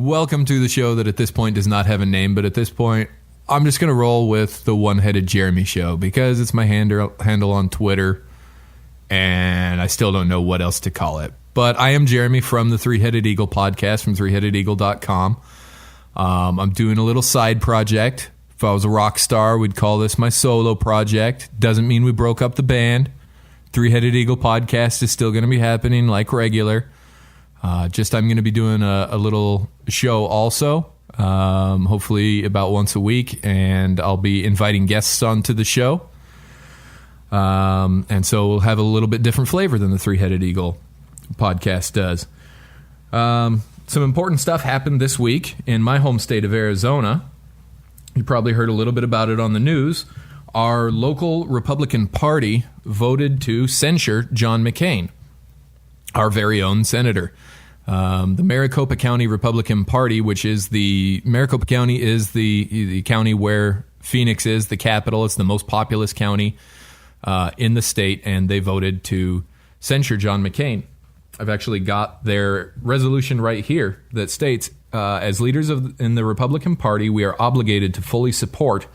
Welcome to the show that at this point does not have a name, but at this point, I'm just going to roll with the One-Headed Jeromy Show because it's my handle on Twitter, and I still don't know what else to call it. But I am Jeromy from the Three-Headed Eagle podcast from threeheadedeagle.com. I'm doing a little side project. If I was a rock star, we'd call this my solo project. Doesn't mean we broke up the band. Three-Headed Eagle podcast is still going to be happening like regular. I'm going to be doing a little show also, hopefully about once a week, and I'll be inviting guests onto the show. And so we'll have a little bit different flavor than the Three-Headed Eagle podcast does. Some important stuff happened this week in my home state of Arizona. You probably heard a little bit about it on the news. Our local Republican Party voted to censure John McCain, our very own senator. The Maricopa County Republican Party, which is Maricopa County is the county where Phoenix is, the capital. It's the most populous county in the state, and they voted to censure John McCain. I've actually got their resolution right here that states, as leaders in the Republican Party, we are obligated to fully support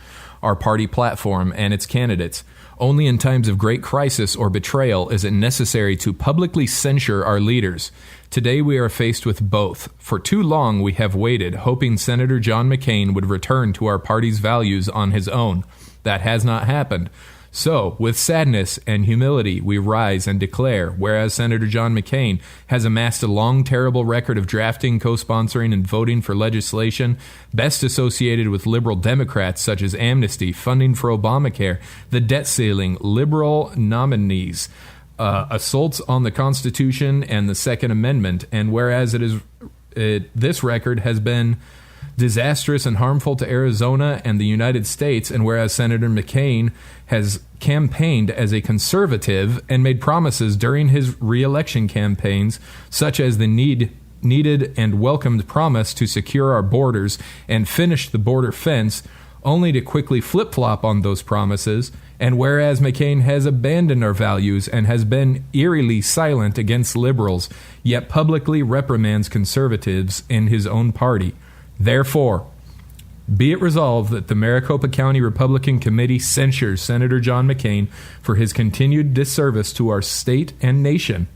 our party platform and its candidates. Only in times of great crisis or betrayal is it necessary to publicly censure our leaders. Today we are faced with both. For too long we have waited, hoping Senator John McCain would return to our party's values on his own. That has not happened. So, with sadness and humility, we rise and declare, whereas Senator John McCain has amassed a long, terrible record of drafting, co-sponsoring, and voting for legislation best associated with liberal Democrats such as amnesty, funding for Obamacare, the debt ceiling, liberal nominees, assaults on the Constitution and the Second Amendment, and whereas this record has been disastrous and harmful to Arizona and the United States, and whereas Senator McCain has campaigned as a conservative and made promises during his re-election campaigns, such as the needed and welcomed promise to secure our borders and finish the border fence, only to quickly flip-flop on those promises, and whereas McCain has abandoned our values and has been eerily silent against liberals, yet publicly reprimands conservatives in his own party. Therefore, be it resolved that the Maricopa County Republican Committee censures Senator John McCain for his continued disservice to our state and nation.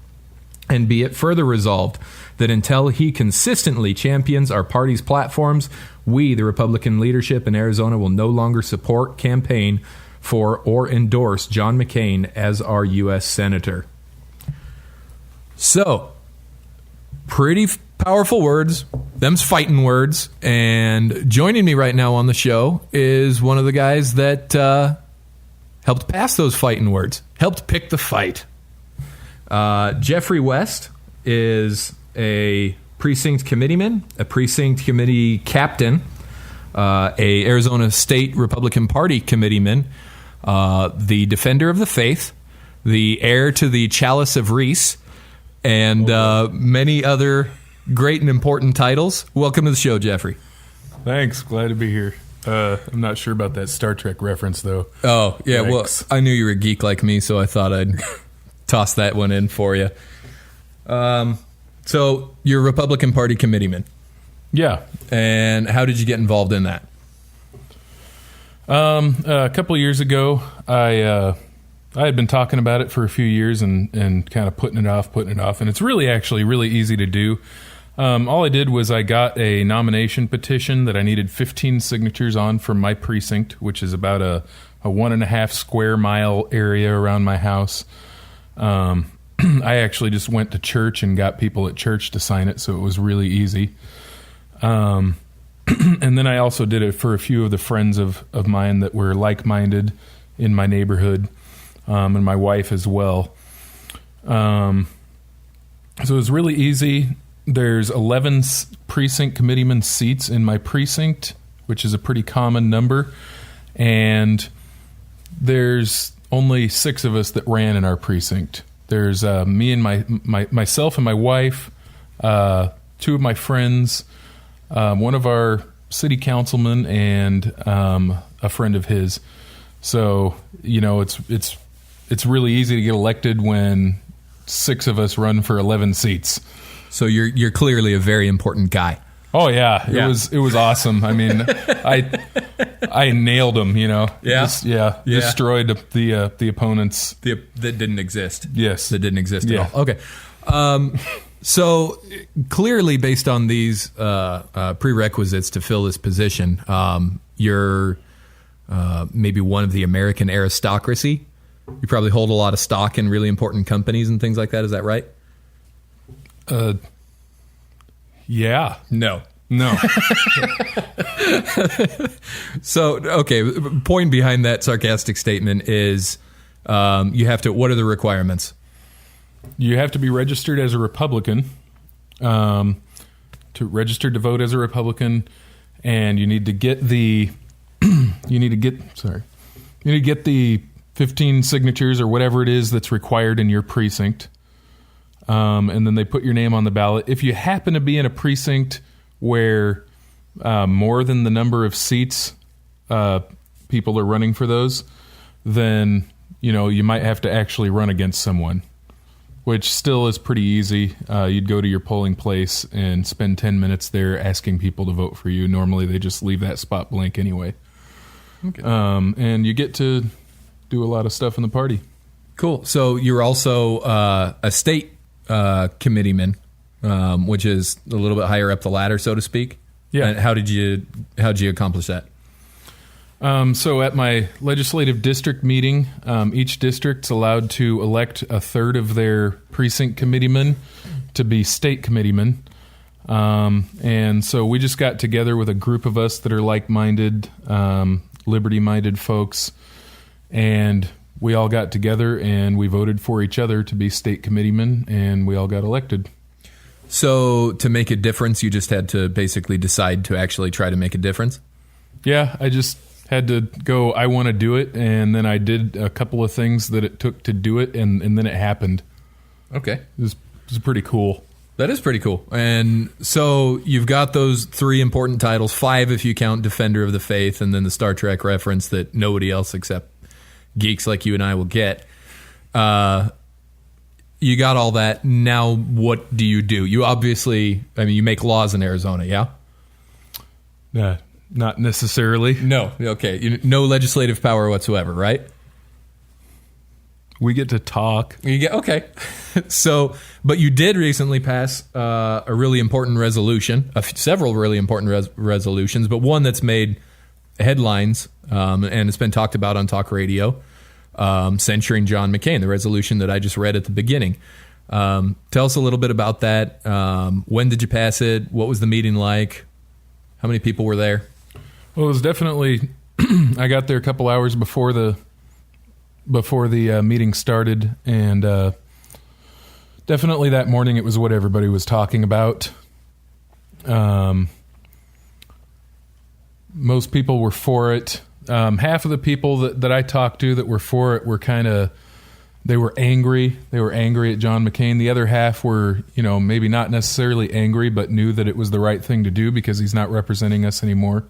And be it further resolved that until he consistently champions our party's platforms, we, the Republican leadership in Arizona, will no longer support, campaign for, or endorse John McCain as our U.S. Senator. So, pretty powerful words. Them's fighting words. And joining me right now on the show is one of the guys that helped pass those fighting words, helped pick the fight. Jeffrey West is a precinct committeeman, a precinct committee captain, a Arizona State Republican Party committeeman, the defender of the faith, the heir to the chalice of Reese, and many other great and important titles. Welcome to the show, Jeffrey. Thanks. Glad to be here. I'm not sure about that Star Trek reference, though. Oh, yeah. Thanks. Well, I knew you were a geek like me, so I thought I'd toss that one in for you. So, you're a Republican Party committeeman. Yeah. And how did you get involved in that? A couple of years ago, I had been talking about it for a few years and kind of putting it off. And it's really easy to do. All I did was I got a nomination petition that I needed 15 signatures on from my precinct, which is about a 1.5 square mile area around my house. I actually just went to church and got people at church to sign it, so it was really easy. And then I also did it for a few of the friends of mine that were like-minded in my neighborhood, and my wife as well. So it was really easy. There's 11 precinct committeeman seats in my precinct, which is a pretty common number. And there's only 6 of us that ran in our precinct. There's me and myself and my wife, 2 of my friends, one of our city councilmen, and a friend of his. So, you know, it's really easy to get elected when 6 of us run for 11 seats. So you're clearly a very important guy. Oh yeah, it was awesome. I mean, I nailed them. Destroyed the opponents that didn't exist. Yes, that didn't exist at all. Okay, so clearly, based on these prerequisites to fill this position, you're maybe one of the American aristocracy. You probably hold a lot of stock in really important companies and things like that. Is that right? Yeah. No. So, okay, point behind that sarcastic statement is you have to, what are the requirements? You have to be registered as a Republican, to register to vote as a Republican, and you need to get the 15 signatures or whatever it is that's required in your precinct. And then they put your name on the ballot. If you happen to be in a precinct where more than the number of seats people are running for those, then you might have to actually run against someone, which still is pretty easy. You'd go to your polling place and spend 10 minutes there asking people to vote for you. Normally they just leave that spot blank anyway. Okay. And you get to do a lot of stuff in the party. Cool. So you're also a state committeeman, which is a little bit higher up the ladder, so to speak. Yeah. And how'd you accomplish that? So at my legislative district meeting, each district's allowed to elect a third of their precinct committeemen to be state committeemen. And so we just got together with a group of us that are like-minded, liberty-minded folks, and we all got together and we voted for each other to be state committeemen, and we all got elected. So to make a difference, you just had to basically decide to actually try to make a difference? Yeah, I just had to go, I want to do it, and then I did a couple of things that it took to do it, and then it happened. Okay. It was pretty cool. That is pretty cool. And so you've got those 3 important titles, 5 if you count Defender of the Faith, and then the Star Trek reference that nobody else except geeks like you and I will get. You got all that. Now what do? You obviously, you make laws in Arizona, yeah? Not necessarily. No. Okay. No legislative power whatsoever, right? We get to talk. Okay. So, but you did recently pass a really important resolution, several really important resolutions, but one that's made headlines and it's been talked about on talk radio, censuring John McCain, the resolution that I just read at the beginning. Tell us a little bit about that. When did you pass it? What was the meeting like? How many people were there? Well, it was definitely, I got there a couple hours before the meeting started, and definitely that morning it was what everybody was talking about. Most people were for it. Half of the people that I talked to that were for it were they were angry. They were angry at John McCain. The other half were, maybe not necessarily angry, but knew that it was the right thing to do because he's not representing us anymore.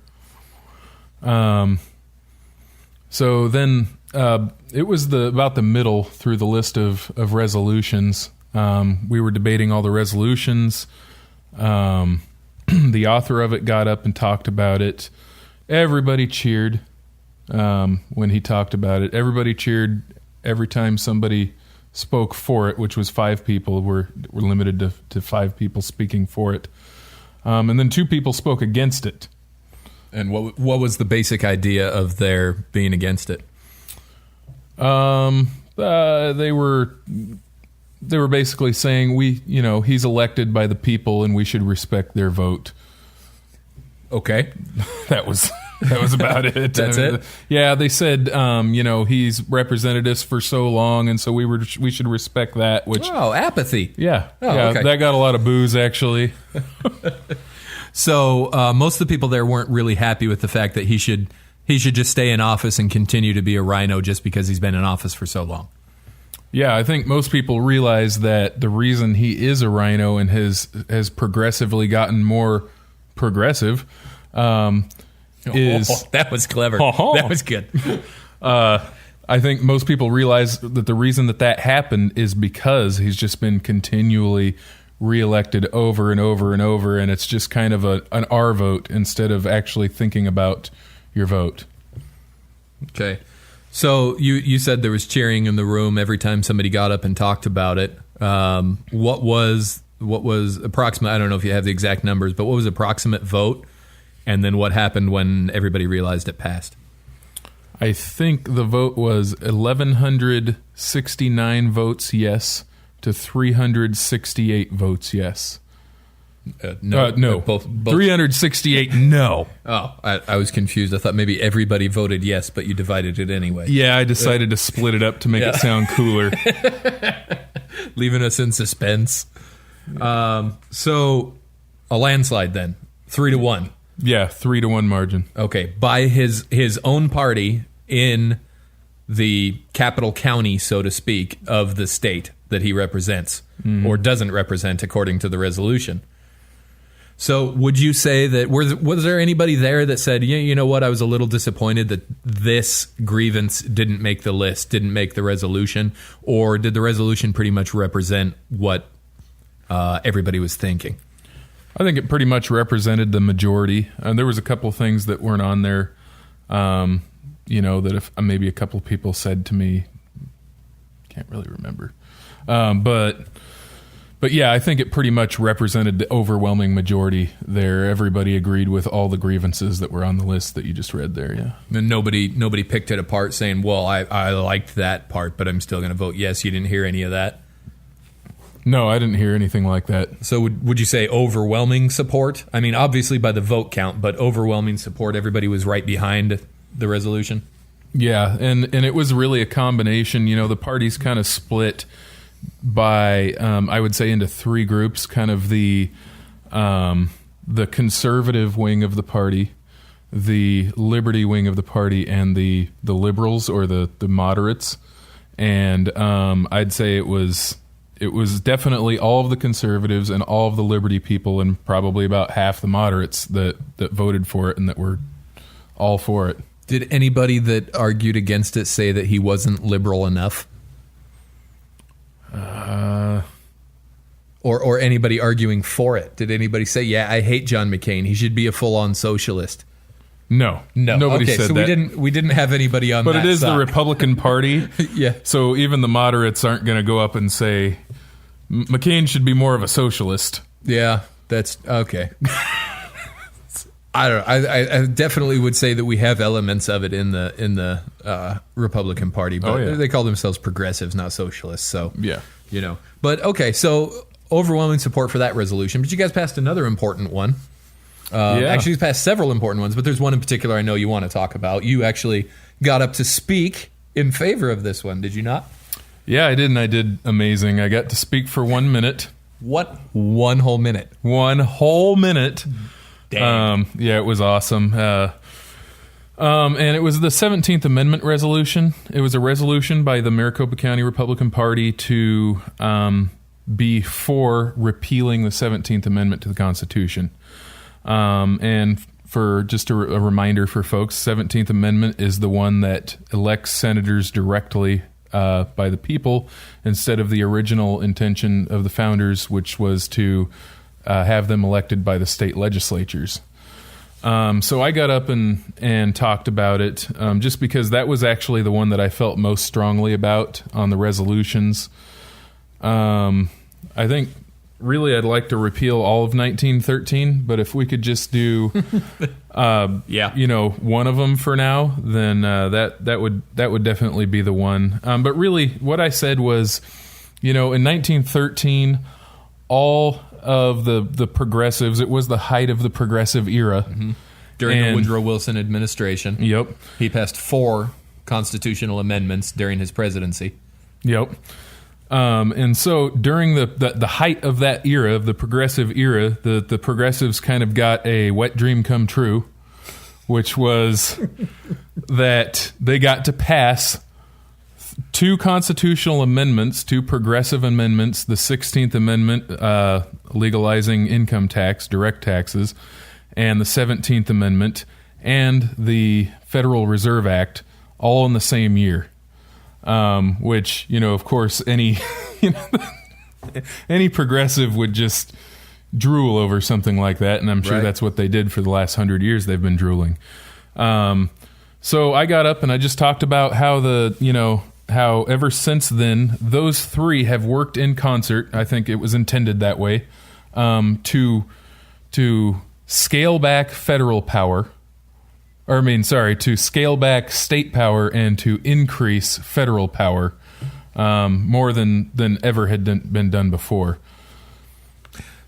So then it was about the middle through the list of resolutions. We were debating all the resolutions. The author of it got up and talked about it. Everybody cheered when he talked about it. Everybody cheered every time somebody spoke for it, which was 5 people. We're limited to 5 people speaking for it. And then 2 people spoke against it. And what was the basic idea of their being against it? They were basically saying he's elected by the people and we should respect their vote. Okay. That was about it. That's it? Yeah, they said he's represented us for so long, and so we should respect that. Which apathy. Yeah. Okay. That got a lot of boos actually. So most of the people there weren't really happy with the fact that he should just stay in office and continue to be a rhino just because he's been in office for so long. Yeah, I think most people realize that the reason he is a rhino and has progressively gotten more progressive is... that was clever. That was good. I think most people realize that the reason that happened is because he's just been continually reelected over and over and over, and it's just kind of an R vote instead of actually thinking about your vote. Okay. So you said there was cheering in the room every time somebody got up and talked about it. What was approximate? I don't know if you have the exact numbers, but what was approximate vote? And then what happened when everybody realized it passed? I think the vote was 1,169 votes yes to 368 votes yes. No. Both. 368 no. Oh, I was confused. I thought maybe everybody voted yes, but you divided it anyway. Yeah, I decided to split it up to make it sound cooler. Leaving us in suspense. So a landslide then, 3-1. Yeah, 3-1 margin. Okay, by his own party in the capital county, so to speak, of the state that he represents or doesn't represent according to the resolution. So would you say that was there anybody there that said, you know what, I was a little disappointed that this grievance didn't make the list, didn't make the resolution, or did the resolution pretty much represent what everybody was thinking? I think it pretty much represented the majority. There was a couple things that weren't on there, that if maybe a couple people said to me, can't really remember. But yeah, I think it pretty much represented the overwhelming majority there. Everybody agreed with all the grievances that were on the list that you just read there, yeah. And nobody picked it apart saying, well, I liked that part, but I'm still going to vote yes. You didn't hear any of that? No, I didn't hear anything like that. So would you say overwhelming support? I mean, obviously by the vote count, but overwhelming support, everybody was right behind the resolution? Yeah, and it was really a combination. The parties kind of split by, I would say, into three groups, kind of the conservative wing of the party, the liberty wing of the party, and the liberals or the moderates. And I'd say it was definitely all of the conservatives and all of the liberty people and probably about half the moderates that voted for it and that were all for it. Did anybody that argued against it say that he wasn't liberal enough? Or anybody arguing for it? Did anybody say, yeah, I hate John McCain, he should be a full-on socialist? No. Nobody said that. We didn't have anybody on that side. But it is the Republican Party. Yeah. So even the moderates aren't going to go up and say, McCain should be more of a socialist. Yeah, that's okay. I don't know. I definitely would say that we have elements of it in the Republican Party, but they call themselves progressives, not socialists. So yeah, But okay, so overwhelming support for that resolution. But you guys passed another important one. Actually, you passed several important ones, but there's one in particular I know you want to talk about. You actually got up to speak in favor of this one, did you not? Yeah, I did, and I did amazing. I got to speak for 1 minute. What? 1 whole minute? 1 whole minute. Dang. Yeah, it was awesome. And it was the 17th Amendment resolution. It was a resolution by the Maricopa County Republican Party to be for repealing the 17th Amendment to the Constitution. And for just a reminder for folks, 17th Amendment is the one that elects senators directly by the people instead of the original intention of the founders, which was to have them elected by the state legislatures. So I got up and talked about it just because that was actually the one that I felt most strongly about on the resolutions. I think really I'd like to repeal all of 1913, but if we could just do one of them for now, then that would definitely be the one. But really what I said was, in 1913, all of the progressives, it was the height of the progressive era. Mm-hmm. During the Woodrow Wilson administration. Yep. He passed 4 constitutional amendments during his presidency. Yep. And so during the height of that era, of the progressive era, the progressives kind of got a wet dream come true, which was that they got to pass 2 constitutional amendments, 2 progressive amendments, the 16th Amendment legalizing income tax, direct taxes, and the 17th Amendment, and the Federal Reserve Act, all in the same year. Which, of course, any any progressive would just drool over something like that, and I'm sure that's what they did for the last 100 years. They've been drooling. So I got up and I just talked about how ever since then those three have worked in concert. I think it was intended that way, to scale back federal power. To scale back state power and to increase federal power more than ever had been done before.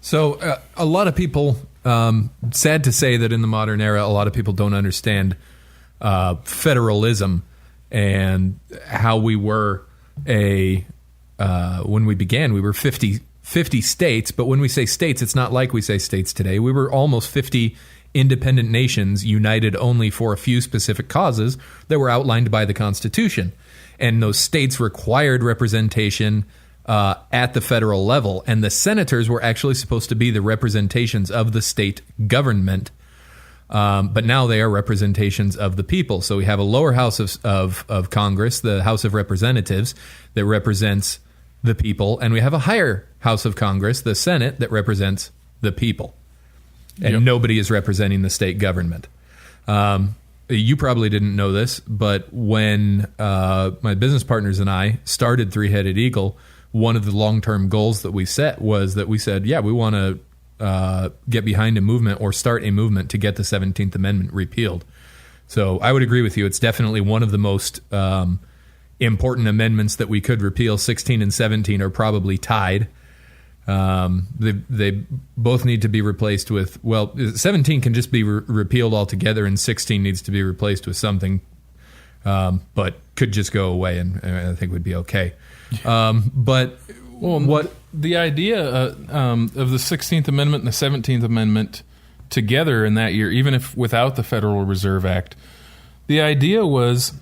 So a lot of people, sad to say that in the modern era, a lot of people don't understand federalism and how we were when we began, we were 50 states. But when we say states, it's not like we say states today. We were almost 50 independent nations united only for a few specific causes that were outlined by the Constitution. And those states required representation at the federal level. And the senators were actually supposed to be the representations of the state government. But now they are representations of the people. So we have a lower house of Congress, the House of Representatives, that represents the people. And we have a higher house of Congress, the Senate, that represents the people. And nobody is representing the state government. You probably didn't know this, but when my business partners and I started Three-Headed Eagle, one of the long-term goals that we set was that we said, we want to get behind a movement or start a movement to get the 17th Amendment repealed. So I would agree with you. It's definitely one of the most important amendments that we could repeal. 16 and 17 are probably tied. They both need to be replaced with, 17 can just be repealed altogether, and 16 needs to be replaced with something, but could just go away, and I think would be okay. What the idea of the 16th Amendment and the 17th Amendment together in that year, even if without the Federal Reserve Act, the idea was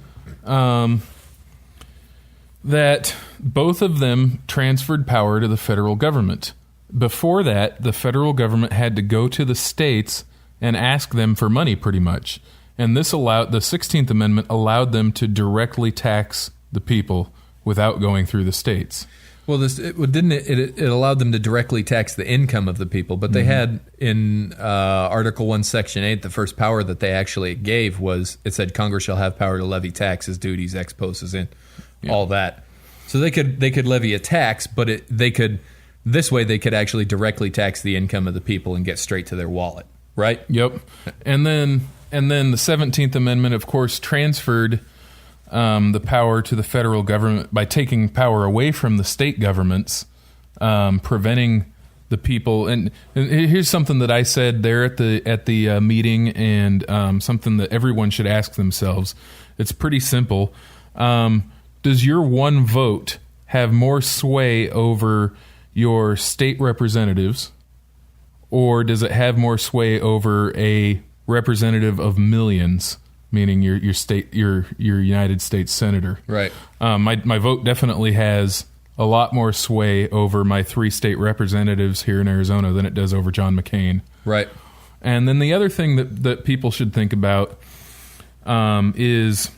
that both of them transferred power to the federal government. Before that, the federal government had to go to the states and ask them for money, pretty much. And the 16th Amendment allowed them to directly tax the people without going through the states. Well, it allowed them to directly tax the income of the people, but they had in Article 1, Section 8, the first power that they actually gave was, it said Congress shall have power to levy taxes, duties, exposes, and all that. So they could levy a tax, but they could actually directly tax the income of the people and get straight to their wallet, right? Yep. And then the 17th Amendment, of course, transferred the power to the federal government by taking power away from the state governments, preventing the people. And here's something that I said there at the meeting, and something that everyone should ask themselves. It's pretty simple. Does your one vote have more sway over your state representatives, or does it have more sway over a representative of millions, meaning your United States senator? Right. My vote definitely has a lot more sway over my 3 state representatives here in Arizona than it does over John McCain. Right. And then the other thing that people should think about is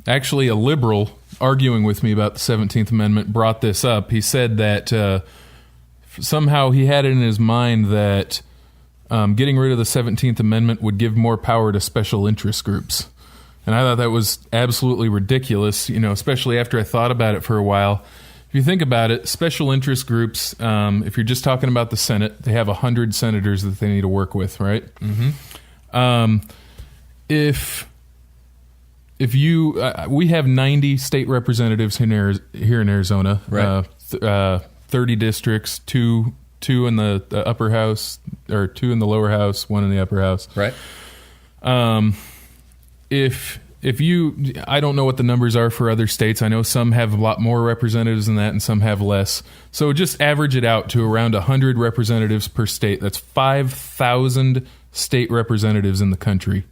actually a liberal arguing with me about the 17th Amendment brought this up. He said that somehow he had it in his mind that getting rid of the 17th Amendment would give more power to special interest groups. And I thought that was absolutely ridiculous, especially after I thought about it for a while. If you think about it, special interest groups, if you're just talking about the Senate, they have 100 senators that they need to work with, right? Mm-hmm. If you, we have 90 state representatives here in Arizona, right. 30 districts, two in the upper house, or 2 in the lower house, 1 in the upper house. Right. If you, I don't know what the numbers are for other states. I know some have a lot more representatives than that, and some have less. So just average it out to around 100 representatives per state. That's 5,000 state representatives in the country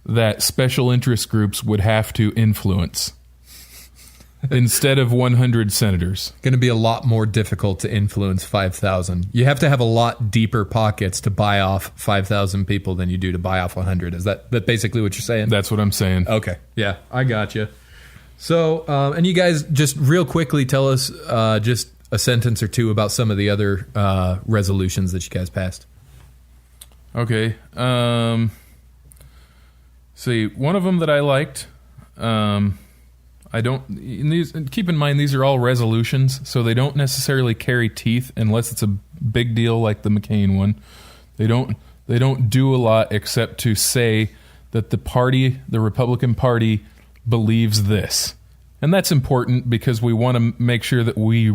that special interest groups would have to influence instead of 100 senators. Going to be a lot more difficult to influence 5,000. You have to have a lot deeper pockets to buy off 5,000 people than you do to buy off 100. Is that basically what you're saying? That's what I'm saying. Okay. Yeah, I got you. So, and you guys just real quickly tell us just a sentence or two about some of the other resolutions that you guys passed. Okay. See, one of them that I liked, keep in mind these are all resolutions, so they don't necessarily carry teeth unless it's a big deal like the McCain one. They don't do a lot except to say that the Republican Party believes this. And that's important because we want to make sure that we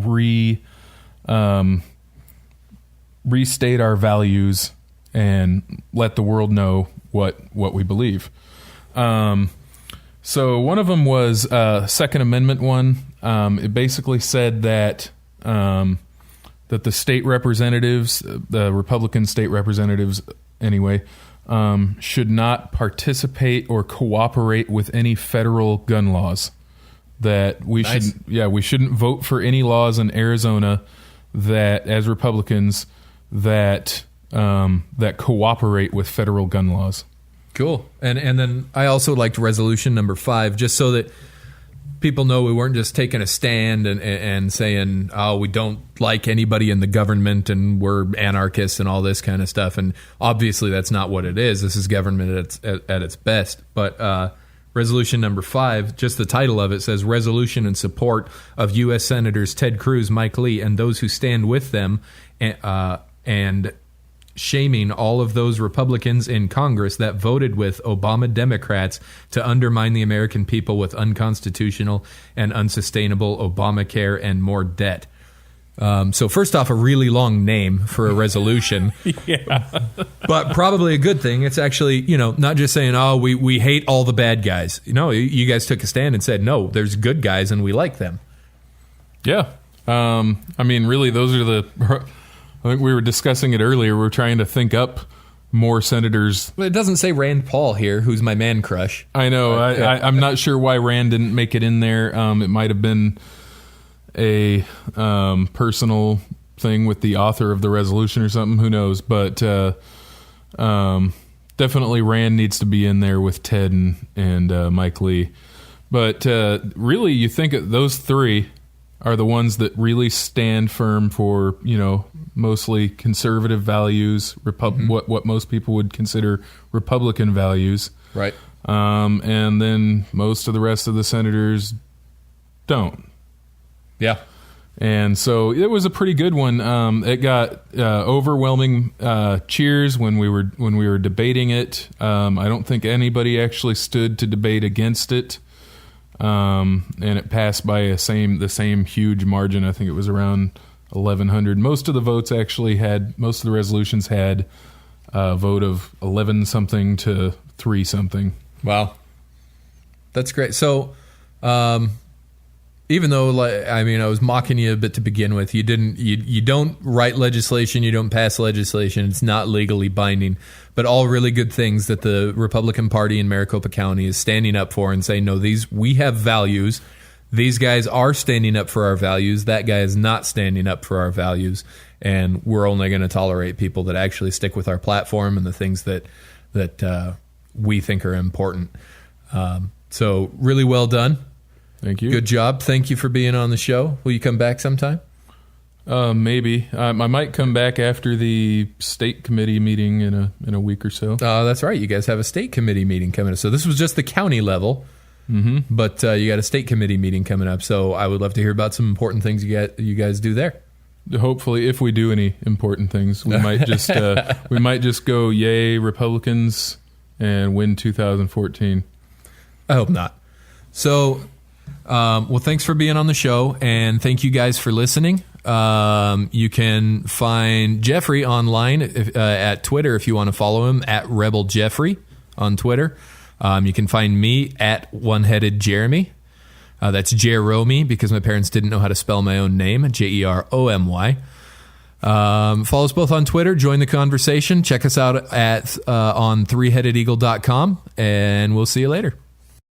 restate our values and let the world know what we believe. So one of them was Second Amendment one. It basically said that that the state representatives, the Republican state representatives anyway, should not participate or cooperate with any federal gun laws. That we shouldn't vote for any laws in Arizona that, as Republicans, that cooperate with federal gun laws. Cool. And then I also liked resolution number 5, just so that people know we weren't just taking a stand and saying, oh, we don't like anybody in the government and we're anarchists and all this kind of stuff. And obviously that's not what it is. This is government at its best. But resolution number 5, just the title of it says, resolution in support of U.S. Senators Ted Cruz, Mike Lee, and those who stand with them, and shaming all of those Republicans in Congress that voted with Obama Democrats to undermine the American people with unconstitutional and unsustainable Obamacare and more debt. So first off, a really long name for a resolution, but probably a good thing. It's actually, not just saying, oh, we hate all the bad guys. You guys took a stand and said, no, there's good guys and we like them. Yeah. Really, those are I think we were discussing it earlier. We're trying to think up more senators. Well, it doesn't say Rand Paul here, who's my man crush. I know. I'm not sure why Rand didn't make it in there. It might have been a personal thing with the author of the resolution or something. Who knows? But definitely Rand needs to be in there with Ted and Mike Lee. But really, you think those three are the ones that really stand firm for, mostly conservative values, what most people would consider Republican values. Right. And then most of the rest of the senators don't. Yeah. And so it was a pretty good one. It got overwhelming cheers when we were debating it. I don't think anybody actually stood to debate against it. And it passed by the same huge margin. I think it was around 1,100. Most of the resolutions had a vote of 11 something to 3 something. Wow, that's great. So, even though I was mocking you a bit to begin with, you don't write legislation, you don't pass legislation. It's not legally binding, but all really good things that the Republican Party in Maricopa County is standing up for and saying, no, we have values. These guys are standing up for our values. That guy is not standing up for our values, and we're only going to tolerate people that actually stick with our platform and the things that we think are important. So really well done. Thank you. Good job. Thank you for being on the show. Will you come back sometime? Maybe. I might come back after the state committee meeting in a week or so. That's right. You guys have a state committee meeting coming up. So this was just the county level, but you got a state committee meeting coming up. So I would love to hear about some important things you guys do there. Hopefully, if we do any important things, we might just go yay Republicans and win 2014. I hope not. So. Well, thanks for being on the show, and thank you guys for listening. You can find Jeffrey online at Twitter if you want to follow him, at Rebel Jeffrey on Twitter. You can find me at One-Headed Jeromy. That's Jeromy because my parents didn't know how to spell my own name, Jeromy. Follow us both on Twitter. Join the conversation. Check us out on 3headedeagle.com, and we'll see you later.